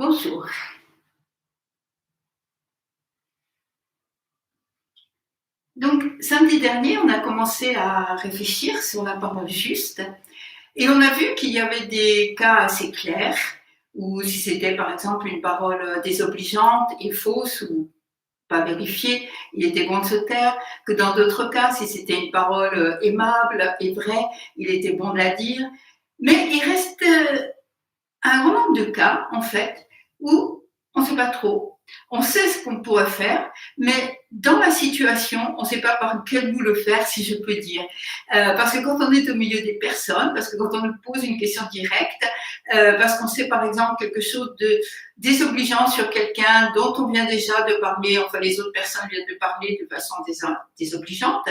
Bonjour. Donc, samedi dernier, on a commencé à réfléchir sur la parole juste et on a vu qu'il y avait des cas assez clairs où si c'était par exemple une parole désobligeante et fausse ou pas vérifiée, il était bon de se taire, que dans d'autres cas, si c'était une parole aimable et vraie, il était bon de la dire. Mais il reste un grand nombre de cas, en fait, où on ne sait pas trop. On sait ce qu'on pourrait faire, mais dans la situation, on ne sait pas par quel bout le faire, si je peux dire. Parce que quand on est au milieu des personnes, parce que quand on nous pose une question directe, parce qu'on sait par exemple quelque chose de désobligeant sur quelqu'un dont on vient déjà de parler, enfin les autres personnes viennent de parler de façon désobligeante,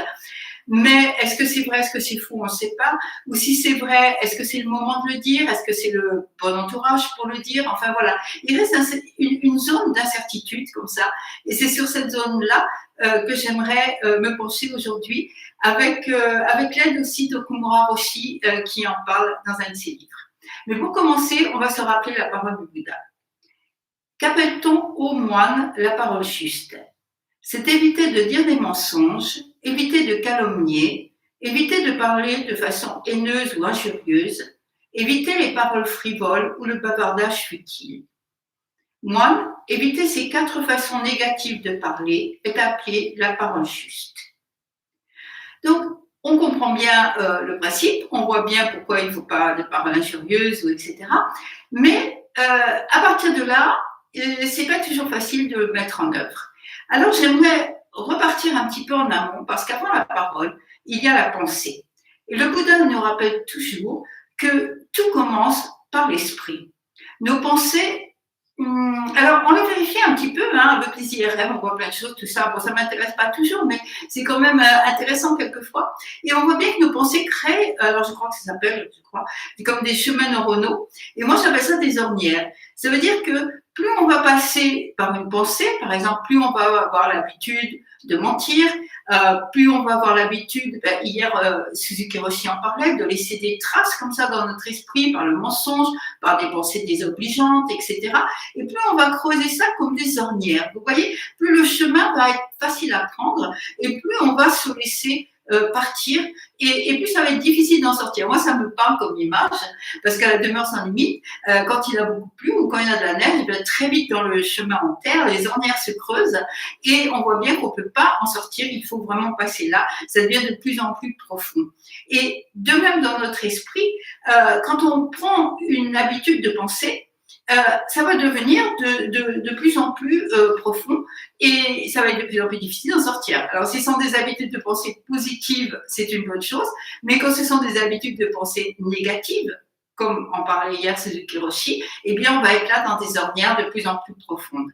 mais est-ce que c'est vrai, est-ce que c'est faux, on ne sait pas. Ou si c'est vrai, est-ce que c'est le moment de le dire, est-ce que c'est le bon entourage pour le dire. Enfin voilà, il reste une zone d'incertitude comme ça. Et c'est sur cette zone-là que j'aimerais me pencher aujourd'hui avec l'aide aussi d'Okumura Roshi qui en parle dans un de ses livres. Mais pour commencer, on va se rappeler la parole du Bouddha. Qu'appelle-t-on aux moines la parole juste? C'est éviter de dire des mensonges, éviter de calomnier, éviter de parler de façon haineuse ou injurieuse, éviter les paroles frivoles ou le bavardage futile. Moine, éviter ces 4 façons négatives de parler est appelé la parole juste. Donc, on comprend bien le principe, on voit bien pourquoi il ne faut pas de paroles injurieuses, etc. Mais à partir de là, c'est pas toujours facile de le mettre en œuvre. Alors, j'aimerais repartir un petit peu en amont, parce qu'avant la parole, il y a la pensée. Et le Bouddha nous rappelle toujours que tout commence par l'esprit. Nos pensées, alors on le vérifie un petit peu, avec les IRM, on voit plein de choses, tout ça. Bon, ça ne m'intéresse pas toujours, mais c'est quand même intéressant quelquefois. Et on voit bien que nos pensées créent, alors je crois que ça s'appelle, c'est comme des chemins neuronaux. Et moi, j'appelle ça des ornières. Ça veut dire que plus on va passer par une pensée, par exemple, plus on va avoir l'habitude de mentir, plus on va avoir l'habitude, hier Suzuki Roshi en parlait, de laisser des traces comme ça dans notre esprit par le mensonge, par des pensées désobligeantes, etc. Et plus on va creuser ça comme des ornières. Vous voyez, plus le chemin va être facile à prendre et plus on va se laisser partir et plus ça va être difficile d'en sortir. Moi, ça me parle comme image parce qu'à la demeure sans limite, quand il a beaucoup plu ou quand il y a de la neige, il va très vite dans le chemin en terre, les ornières se creusent et on voit bien qu'on ne peut pas en sortir, il faut vraiment passer là, ça devient de plus en plus profond. Et de même dans notre esprit, quand on prend une habitude de penser, ça va devenir de plus en plus profond et ça va être de plus en plus difficile d'en sortir. Alors, si ce sont des habitudes de pensée positives, c'est une bonne chose, mais quand ce sont des habitudes de pensée négatives, comme en parlait hier Suzuki Roshi, eh bien, on va être là dans des ornières de plus en plus profondes.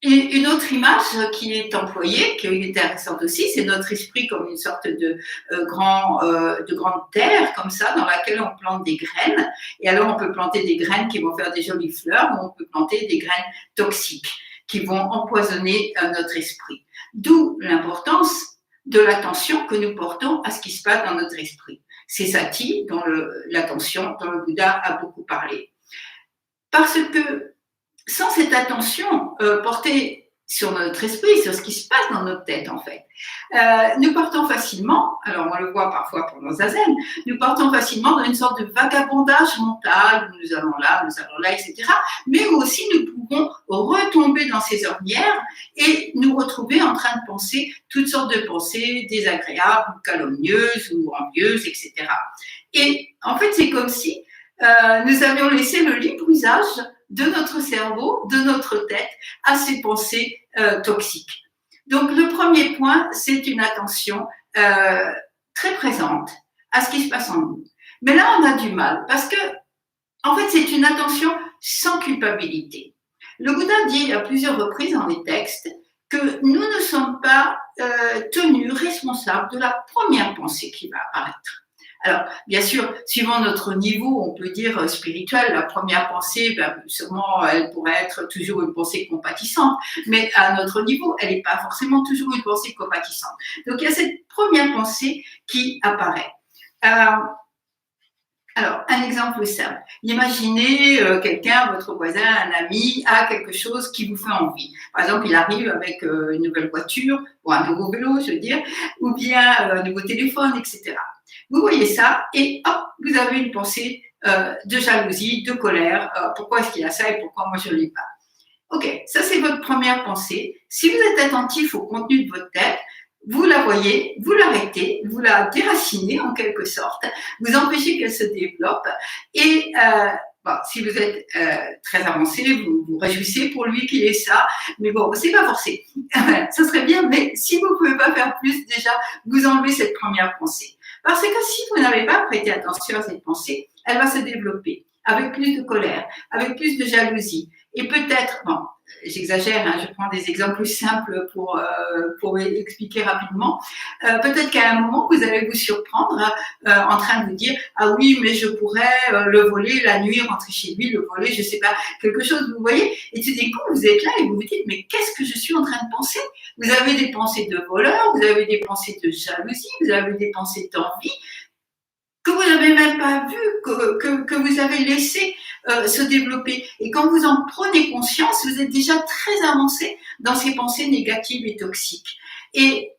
Et une autre image qui est employée, qui est intéressante aussi, c'est notre esprit comme une sorte de grande terre, comme ça, dans laquelle on plante des graines. Et alors, on peut planter des graines qui vont faire des jolies fleurs, ou on peut planter des graines toxiques qui vont empoisonner notre esprit. D'où l'importance de l'attention que nous portons à ce qui se passe dans notre esprit. C'est Sati, dont l'attention, dont le Bouddha a beaucoup parlé. Parce que sans cette attention portée sur notre esprit, sur ce qui se passe dans notre tête en fait, nous partons facilement, alors on le voit parfois pendant Zazen, nous partons facilement dans une sorte de vagabondage mental, nous allons là, etc. Mais aussi nous pouvons retomber dans ces ornières et nous retrouver en train de penser toutes sortes de pensées désagréables, ou calomnieuses, ou envieuses, etc. Et en fait, c'est comme si nous avions laissé le libre usage de notre cerveau, de notre tête, à ces pensées toxiques. Donc, le premier point, c'est une attention très présente à ce qui se passe en nous. Mais là, on a du mal parce que, en fait, c'est une attention sans culpabilité. Le Bouddha dit à plusieurs reprises dans les textes que nous ne sommes pas tenus responsables de la première pensée qui va apparaître. Alors, bien sûr, suivant notre niveau, on peut dire spirituel, la première pensée, sûrement, elle pourrait être toujours une pensée compatissante, mais à notre niveau, elle n'est pas forcément toujours une pensée compatissante. Donc, il y a cette première pensée qui apparaît. Alors, un exemple simple. Imaginez quelqu'un, votre voisin, un ami, a quelque chose qui vous fait envie. Par exemple, il arrive avec une nouvelle voiture, ou un nouveau vélo, je veux dire, ou bien un nouveau téléphone, etc. Vous voyez ça et hop, vous avez une pensée de jalousie, de colère. Pourquoi est-ce qu'il a ça et pourquoi moi je ne l'ai pas? Ok, ça c'est votre première pensée. Si vous êtes attentif au contenu de votre tête, vous la voyez, vous l'arrêtez, vous la déracinez en quelque sorte, vous empêchez qu'elle se développe et bon, si vous êtes très avancé, vous vous réjouissez pour lui qu'il ait ça, mais bon, c'est pas forcé. Ça serait bien, mais si vous pouvez pas faire plus, déjà, vous enlevez cette première pensée. Parce que si vous n'avez pas prêté attention à cette pensée, elle va se développer avec plus de colère, avec plus de jalousie. Et peut-être, bon, j'exagère, hein, je prends des exemples simples pour expliquer rapidement. Peut-être qu'à un moment, vous allez vous surprendre en train de vous dire « Ah oui, mais je pourrais le voler la nuit, rentrer chez lui, le voler, je sais pas, quelque chose, vous voyez ?» Et tout d'un coup, vous êtes là et vous vous dites « Mais qu'est-ce que je suis en train de penser ?» Vous avez des pensées de voleur, vous avez des pensées de jalousie, vous avez des pensées d'envie, que vous n'avez même pas vu, que vous avez laissé se développer. Et quand vous en prenez conscience, vous êtes déjà très avancé dans ces pensées négatives et toxiques. Et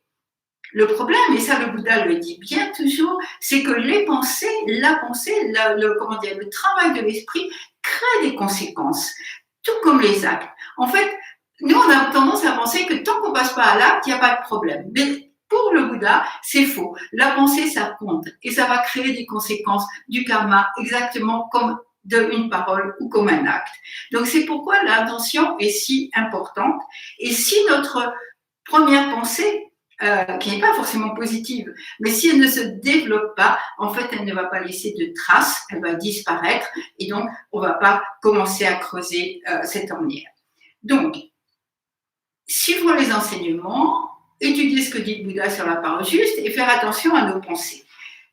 le problème, et ça le Bouddha le dit bien toujours, c'est que les pensées, la pensée, le travail de l'esprit crée des conséquences, tout comme les actes. En fait, nous, on a tendance à penser que tant qu'on passe pas à l'acte, il n'y a pas de problème. Mais pour le Bouddha, c'est faux. La pensée, ça compte et ça va créer des conséquences du karma exactement comme une parole ou comme un acte. Donc c'est pourquoi l'intention est si importante. Et si notre première pensée, qui n'est pas forcément positive, mais si elle ne se développe pas, en fait, elle ne va pas laisser de traces, elle va disparaître et donc on ne va pas commencer à creuser cette ornière. Donc, suivre les enseignements, étudier ce que dit le Bouddha sur la parole juste et faire attention à nos pensées.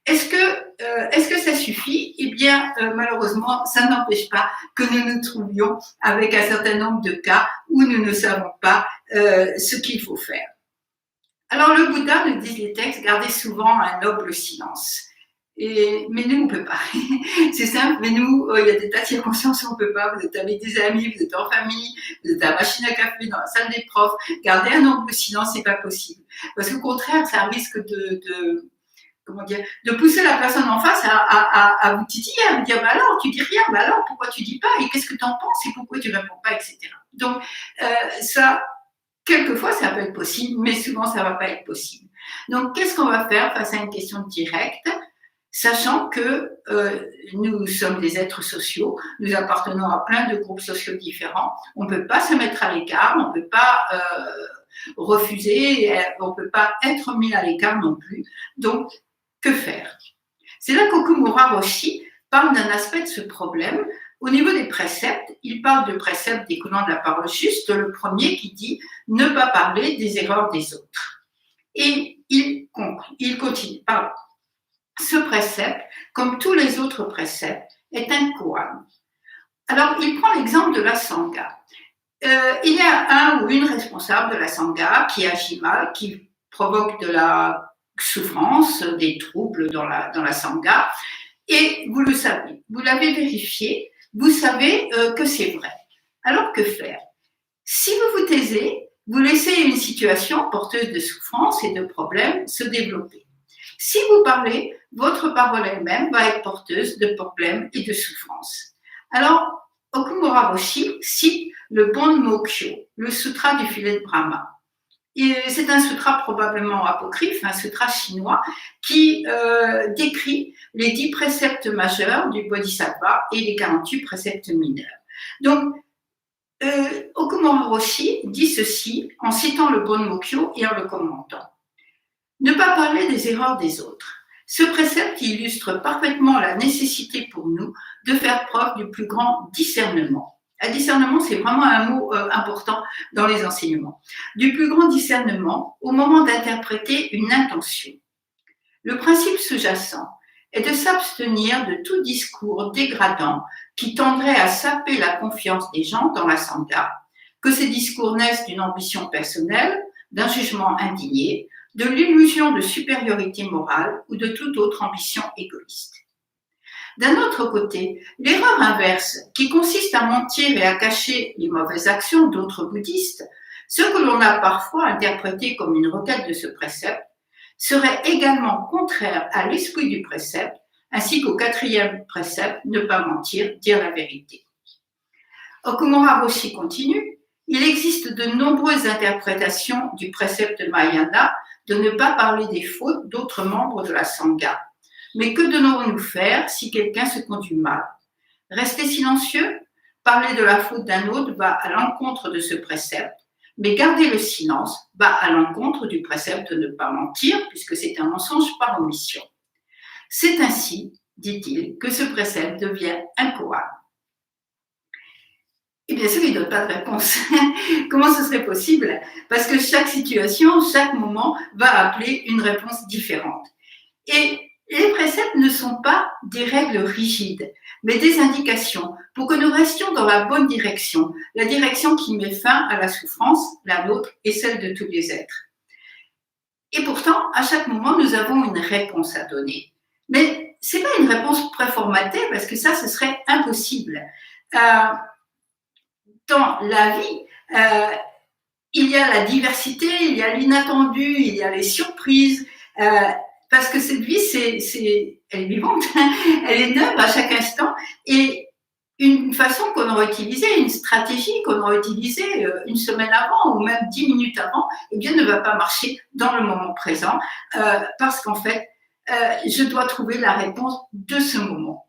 Est-ce que ça suffit? Eh bien, malheureusement, ça n'empêche pas que nous nous trouvions avec un certain nombre de cas où nous ne savons pas ce qu'il faut faire. Alors, le Bouddha, nous dit les textes, gardez souvent un noble silence. Mais nous, on ne peut pas. C'est simple, mais nous, il y a des tas de circonstances où on ne peut pas. Vous êtes avec des amis, vous êtes en famille, vous êtes à la machine à café, dans la salle des profs. Garder un noble silence, c'est pas possible. Parce qu'au contraire, ça risque de pousser la personne en face à vous titiller, à vous dire, bah alors, tu dis rien, bah alors, pourquoi tu dis pas, et qu'est-ce que tu en penses, et pourquoi tu réponds pas, etc. Donc, ça, quelquefois, ça peut être possible, mais souvent, ça va pas être possible. Donc, qu'est-ce qu'on va faire face à une question directe, sachant que nous sommes des êtres sociaux, nous appartenons à plein de groupes sociaux différents, on ne peut pas se mettre à l'écart, on ne peut pas refuser, on ne peut pas être mis à l'écart non plus. Donc, que faire? C'est là qu'Okumura Roshi parle d'un aspect de ce problème. Au niveau des préceptes, il parle de préceptes découlant de la parole juste, le premier qui dit « ne pas parler des erreurs des autres ». Et il continue, pardon. Ce précepte, comme tous les autres préceptes, est un koan. Alors, il prend l'exemple de la sangha. Il y a un ou une responsable de la sangha qui agit mal, qui provoque de la souffrance, des troubles dans la sangha, et vous le savez, vous l'avez vérifié, vous savez que c'est vrai. Alors que faire? Si vous vous taisez, vous laissez une situation porteuse de souffrance et de problèmes se développer. Si vous parlez, votre parole elle-même va être porteuse de problèmes et de souffrances. Alors, Okumura Roshi cite le Bon Mokyo, le sutra du filet de Brahma. C'est un sutra probablement apocryphe, un sutra chinois, qui décrit les 10 préceptes majeurs du Bodhisattva et les 48 préceptes mineurs. Donc, Okumura Roshi dit ceci en citant le Bon Mokyo et en le commentant. Ne pas parler des erreurs des autres. Ce précepte illustre parfaitement la nécessité pour nous de faire preuve du plus grand discernement. Le discernement, c'est vraiment un mot important dans les enseignements. Du plus grand discernement au moment d'interpréter une intention. Le principe sous-jacent est de s'abstenir de tout discours dégradant qui tendrait à saper la confiance des gens dans la sangha, que ces discours naissent d'une ambition personnelle, d'un jugement indigné, de l'illusion de supériorité morale ou de toute autre ambition égoïste. D'un autre côté, l'erreur inverse, qui consiste à mentir et à cacher les mauvaises actions d'autres bouddhistes, ce que l'on a parfois interprété comme une requête de ce précepte, serait également contraire à l'esprit du précepte, ainsi qu'au quatrième précepte, ne pas mentir, dire la vérité. Okumura Roshi continue, il existe de nombreuses interprétations du précepte Mahayana de ne pas parler des fautes d'autres membres de la Sangha. Mais que devons-nous faire si quelqu'un se conduit mal? Rester silencieux? Parler de la faute d'un autre va à l'encontre de ce précepte, mais garder le silence va à l'encontre du précepte de ne pas mentir, puisque c'est un mensonge par omission. C'est ainsi, dit-il, que ce précepte devient un koan. Et bien sûr, il ne donne pas de réponse. Comment ce serait possible? Parce que chaque situation, chaque moment va appeler une réponse différente. Et les préceptes ne sont pas des règles rigides, mais des indications pour que nous restions dans la bonne direction, la direction qui met fin à la souffrance, la nôtre et celle de tous les êtres. Et pourtant, à chaque moment, nous avons une réponse à donner. Mais ce n'est pas une réponse préformatée, parce que ça, ce serait impossible. Dans la vie, il y a la diversité, il y a l'inattendu, il y a les surprises, parce que cette vie, elle est vivante, elle est neuve à chaque instant, et une façon qu'on aurait utilisée, une stratégie qu'on aurait utilisée une semaine avant ou même 10 minutes avant, eh bien, ne va pas marcher dans le moment présent, parce qu'en fait, je dois trouver la réponse de ce moment.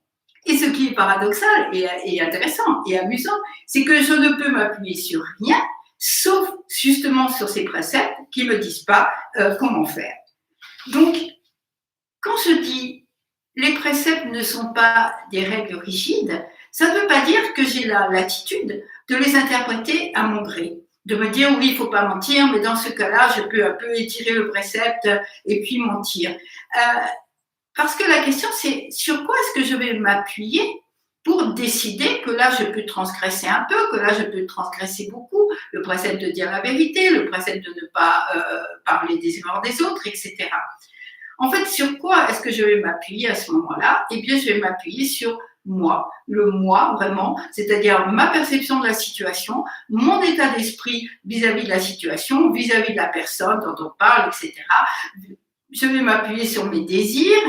Et ce qui est paradoxal et intéressant et amusant, c'est que je ne peux m'appuyer sur rien, sauf justement sur ces préceptes qui ne me disent pas comment faire. Donc, quand je dis les préceptes ne sont pas des règles rigides, ça ne veut pas dire que j'ai la latitude de les interpréter à mon gré. De me dire, oui, il ne faut pas mentir, mais dans ce cas-là, je peux un peu étirer le précepte et puis mentir. Parce que la question, c'est sur quoi est-ce que je vais m'appuyer pour décider que là, je peux transgresser un peu, que là, je peux transgresser beaucoup, le précepte de dire la vérité, le précepte de ne pas parler des erreurs des autres, etc. En fait, sur quoi est-ce que je vais m'appuyer à ce moment-là? Eh bien, je vais m'appuyer sur moi, le moi vraiment, c'est-à-dire ma perception de la situation, mon état d'esprit vis-à-vis de la situation, vis-à-vis de la personne dont on parle, etc. Je vais m'appuyer sur mes désirs,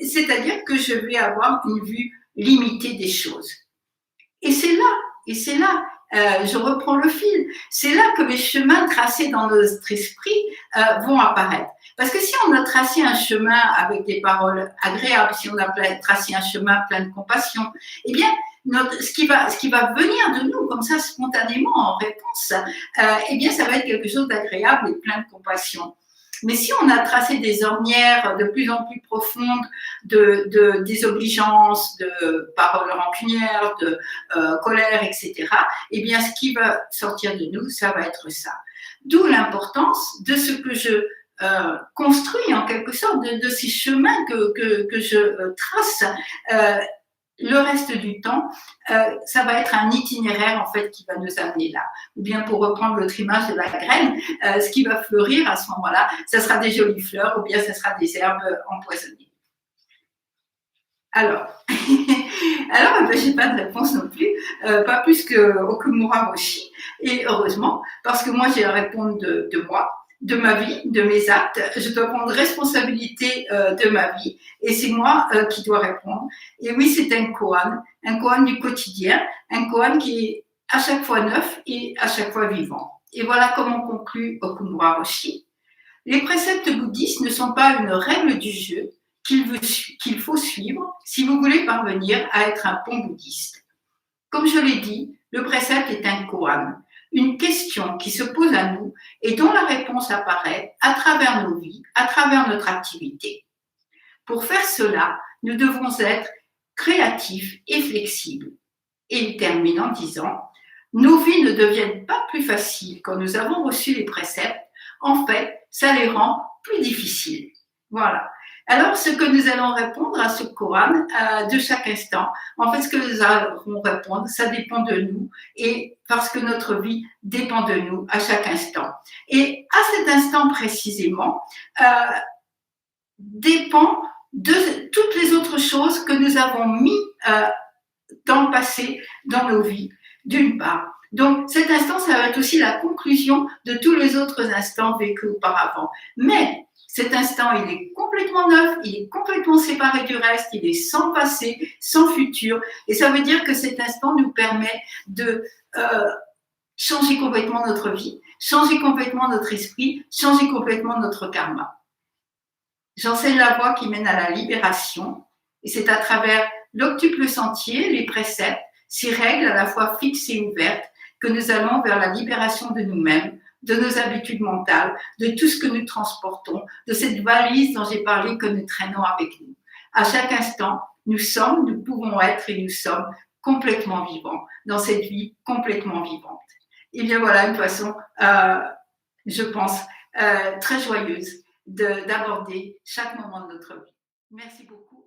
c'est-à-dire que je vais avoir une vue limitée des choses. Et c'est là, je reprends le fil, c'est là que les chemins tracés dans notre esprit vont apparaître. Parce que si on a tracé un chemin avec des paroles agréables, si on a tracé un chemin plein de compassion, eh bien, ce qui va venir de nous comme ça spontanément en réponse, eh bien, ça va être quelque chose d'agréable et plein de compassion. Mais si on a tracé des ornières de plus en plus profondes de désobligeance, de paroles rancunières, de colère, etc., eh bien, ce qui va sortir de nous, ça va être ça. D'où l'importance de ce que je construis en quelque sorte, de ces chemins que je trace. Le reste du temps, ça va être un itinéraire en fait qui va nous amener là. Ou bien pour reprendre l'autre image de la graine, ce qui va fleurir à ce moment-là, ça sera des jolies fleurs ou bien ça sera des herbes empoisonnées. Alors, je n'ai pas de réponse non plus, pas plus que Okumura Roshi, et heureusement, parce que moi j'ai à répondre de moi, de ma vie, de mes actes. Je dois prendre responsabilité de ma vie et c'est moi qui dois répondre. Et oui, c'est un koan du quotidien, un koan qui est à chaque fois neuf et à chaque fois vivant. Et voilà comment conclut Okumura Roshi. Les préceptes bouddhistes ne sont pas une règle du jeu qu'il faut suivre si vous voulez parvenir à être un bon bouddhiste. Comme je l'ai dit, le précepte est un koan, une question qui se pose à nous et dont la réponse apparaît à travers nos vies, à travers notre activité. Pour faire cela, nous devons être créatifs et flexibles. Et il termine en disant « Nos vies ne deviennent pas plus faciles quand nous avons reçu les préceptes. En fait, ça les rend plus difficiles. » Voilà. Alors, ce que nous allons répondre à ce koan de chaque instant, en fait, ce que nous allons répondre, ça dépend de nous et parce que notre vie dépend de nous à chaque instant. Et à cet instant précisément, dépend de toutes les autres choses que nous avons mis dans le passé, dans nos vies, d'une part. Donc, cet instant, ça va être aussi la conclusion de tous les autres instants vécus auparavant. Mais cet instant, il est complètement neuf, il est complètement séparé du reste, il est sans passé, sans futur. Et ça veut dire que cet instant nous permet de changer complètement notre vie, changer complètement notre esprit, changer complètement notre karma. J'enseigne la voie qui mène à la libération, et c'est à travers l'octuple sentier, les préceptes, ces règles à la fois fixes et ouvertes, que nous allons vers la libération de nous-mêmes, de nos habitudes mentales, de tout ce que nous transportons, de cette valise dont j'ai parlé que nous traînons avec nous. À chaque instant, nous sommes, nous pouvons être et nous sommes complètement vivants, dans cette vie complètement vivante. Et bien voilà une façon, je pense, très joyeuse d'aborder chaque moment de notre vie. Merci beaucoup.